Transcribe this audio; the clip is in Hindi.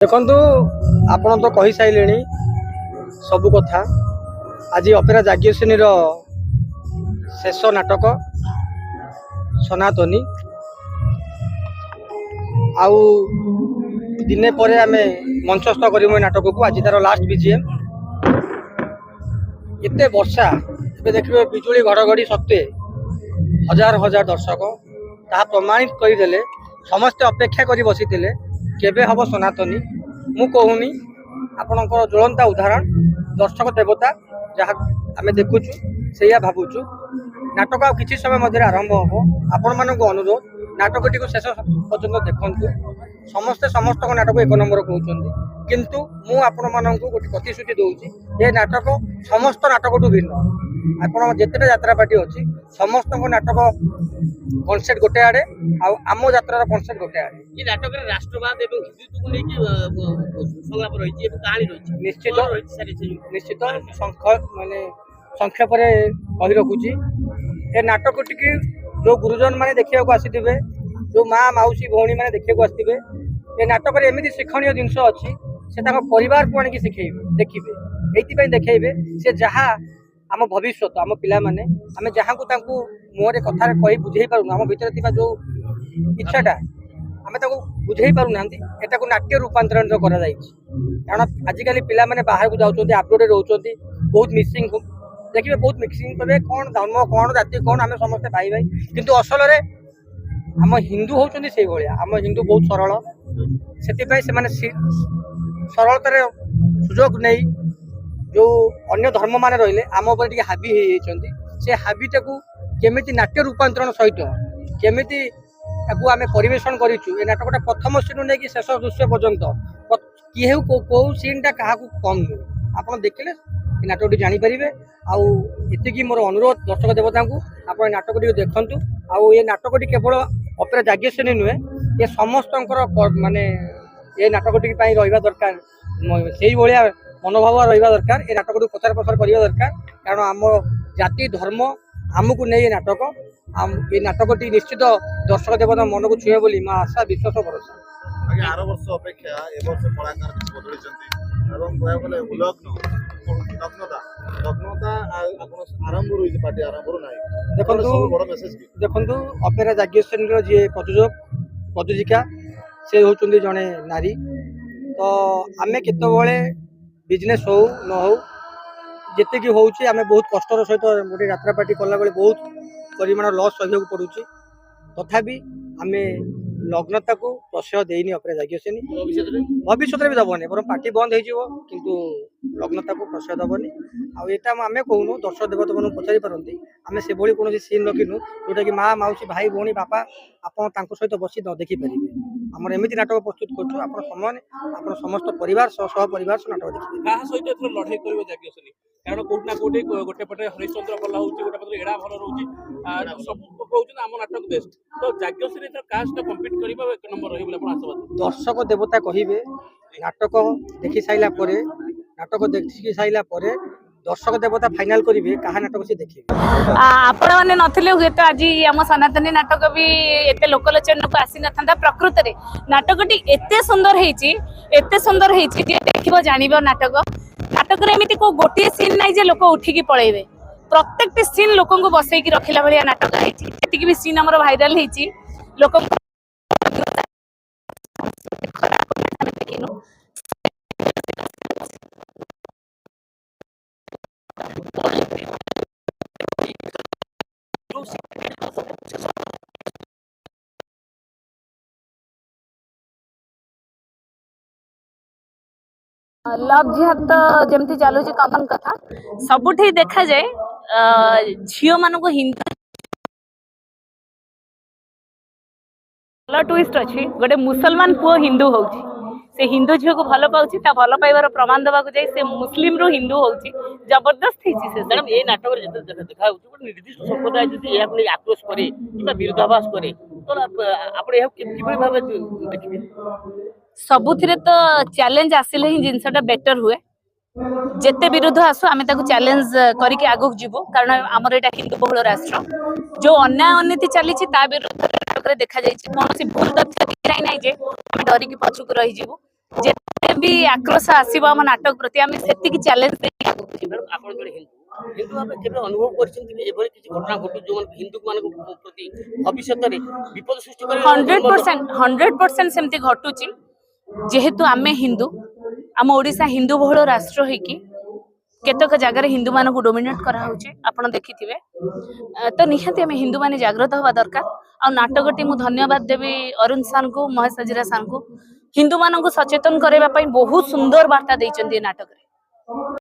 देखु आपण तो कही सारे सबू कथा। आज अपेरा जाज्ञसेनी शेष नाटक सनातनी आउ दिने पर आम मंचस्थ करूँ नाटक को। आज तार लास्ट बीजीएम एत वर्षा ए देखिए बिजुली घड़घड़ी सत्वे हजार हजार दर्शक ता प्रमाणित करदे। समस्ते अपेक्षा कर बसी केबे हम सनातनी मु कहूनी आपणकर ज्वलंता उदाहरण दर्शक देवता जहाँ आम देखुचु से भावुचु। नाटक आ किसी समय मध्य आरंभ हम आपण मानक अनुरोध नाटकटी को शेष पर्यंत देखु। समस्ते समस्त नाटक एक नंबर कहते किंतु मु आपण मानक गोटे प्रतिश्रुति दूसरी ये नाटक समस्त नाटक भिन्न। आपण जिते यात्रा पार्टी अच्छी समस्त नाटक कनसेप्ट गोटे आड़े आम यात्रा कनसेप्ट गोटे आड़े। ये नाटक राष्ट्रवाद एवं हिंदुत्व को लेकिन संलाप रही है कहानी रही निश्चित निश्चित माने संक्षेप कही रखुची ए नाटक टी जो गुरुजन माने देखा आसीथिबे जो माँ मौसी भौणी मैंने देखा आसवे ये नाटक एमती शिक्षणीय जिनस अच्छी से परिवार को आनिक शिखेबे देखिए ये देखेबे से जहाँ आम भविष्य आम पिला माने आम जहाँ को मुहरे कथा कही बुझे पारूना आम भीतर थी जो इच्छाटा आम बुझे पारूना एटा नाट्य रूपांतरण कारण आजिकल पिला माने बाहर को जाऊँ आब्रोड रोचे बहुत मिसिंग देखिए बहुत मिक्सिंग करेंगे कौन धर्म कौन जाति कौन आम समस्ते भाई भाई किंतु असल आम हिंदू होचुंदी से भाया आम हिंदू बहुत सरल से सरलतार सुजोग नहीं जो अन्य धर्म मान रही आम उपर हावी होती से हावीटा को केमिति नाट्य रूपांतरण सहित केमिति आम परिवेशन करूँ। ये नाटकटा प्रथम सीन नहीं शेष दृश्य पर्यंत किए कौ सीनटा क्या कम नुहे आप देखिले नाटक जानीपारे। आती मोर अनुरोध दर्शक देवता को आप नाटक देखु। आउ ये नाटक केवल अपेरा जाज्ञसेनी नुहे ये समस्त माने ये नाटक रहा दरकार से भाया मनोभाव रहा दरकार। ये नाटक प्रचार प्रसार करवा दरकार कारण आम जाति धर्म आमको नहीं ये नाटक ये नाटक निश्चित दर्शक देवता मन को छुए बोली मैं आशा विश्वास भरोसा। आर वर्ष अपेक्षा ए वर्ष कलाकार बदली देखु अपेरा जाज्ञसेनी जी प्रयोजिका से होचुंदी जड़े नारी तो आमे केतबेले बिजनेस हो न हो जिते कि होउची आमे बहुत कष्टर सहित गोटे यात्रा पार्टी कला बेले बहुत परिमाण लॉस सहयोग पड़ुची तथापि आमे लग्नता को प्रश्रय देनी अपेरा जाज्ञसेनी भविष्य भी दबनी बर पार्टी बंद हो किंतु लग्नता को प्रश्रय दबनी आईटा आम कहूनु दर्शक देवता मन पचारि पारती आम से कौन सीन रखिनु जोटा कि माँ मौसी भाई भौणी बापा आप सहित बसी न देखिपारे आम एमती नाटक प्रस्तुत करूँ आप समय आप समस्त परिवार सह परिवार नाटक देखिए लड़ाई कर कारण कोटना कोटे गोटे पटे हरिश्चंद्र भला होची गोटे पटे एडा भला रहउची सब कहउछन आम नाटक बेस्ट तो जाज्ञसेनी तो कास्ट कंपीट करिबा एक नंबर रही बोले आपण आशावादी। दर्शक देवता कहिबे नाटक देखि साइला परे नाटक देखि साइला परे दर्शक देवता फाइनल करिवे कहा नाटक से देखिबे। आपण माने नथिले हुए तो आज आम सनातनी नाटक भी एते लोकलोचन को आसी नथंदा। प्रकृत रे नाटकटी एते सुंदर हेची जे देखिबो जानिबो नाटक नाटक रे एमिति को गोटे सीन नाही जे लोक उठिकी पळेबे प्रत्येक सीन लोक को बसैकी रखिला भलिया नाटक हेची एतिकी भी सीन हमर वायरल हेची लोक लव जिहाद तो जमती चलू कमन कथा सबुठी देखा जाए झील मान को हिंदू ट्विस्ट अच्छी गोटे मुसलमान पुओ हिंदू होची से हिंदू झील को भल पाउची ता भल पाइबार प्रमाण देवा को जाई से मुस्लिम रो हिंदू होची जबरदस्त हिची से मैडम ये नाटक रे देखा होची निर्दिष्ट संप्रदाय जदी या को आक्रोश करे किबा विरोधाभास करे तो आपण या किबे भाबे देखिबे सबुथिरे तो चैलेंज आसिले ही जिनसटा बेटर हुए जेते विरोध आसु आमे ताको चैलेंज करके आगक जीवो कारण हमर एटा हिंदू बहुल राष्ट्र जो अन्याय अनिति चली ता विरोध देखा जाय कौन भूल तथ्य दिखाई नहीं जे डरी की पछुक रही जीवो जे ଆକ୍ରୋଶ ଆସିବ ଆମ ନାଟକ ପ୍ରତି ଆମେ ସେତିକି ଚ୍ୟାଲେଞ୍ଜ ଦେଇକି ଆପଣ ଜଣେ ହିନ୍ଦୁ ଭାବେ କେବେ ଅନୁଭବ କରିଛନ୍ତି କି ଏଭଳି କିଛି ଘଟଣା ଘଟୁ ଯୋଉମାନେ ହିନ୍ଦୁ ମାନଙ୍କ ପ୍ରତି ଭବିଷ୍ୟତରେ ବିପଦ ସୃଷ୍ଟି କରିବ? 100% ସେମିତି ଘଟୁଛି। ଯେହେତୁ ଆମେ ହିନ୍ଦୁ, ଆମ ଓଡିଶା ହିନ୍ଦୁ ବହୁଳ ରାଷ୍ଟ୍ର ହେଇକି କେତେକ ଜାଗାରେ ହିନ୍ଦୁ ମାନଙ୍କୁ ଡୋମିନେଟ୍ କରାହଉଛି ଆପଣ ଦେଖିଥିବେ। ତ ନିହାତି ଆମେ ହିନ୍ଦୁ ମାନେ ଜାଗ୍ରତ ହବା ଦରକାର। ଆଉ ନାଟକଟି ମୁଁ ଧନ୍ୟବାଦ ଦେବି ଅରୁଣ ସାର୍ଙ୍କୁ, ମହେଶ ହଜିରା ସାର୍ଙ୍କୁ, ହିନ୍ଦୁ ମାନଙ୍କୁ ସଚେତନ କରିବା ପାଇଁ ବହୁତ ସୁନ୍ଦର ବାର୍ତ୍ତା ଦେଇଛନ୍ତି ଏ ନାଟକରେ।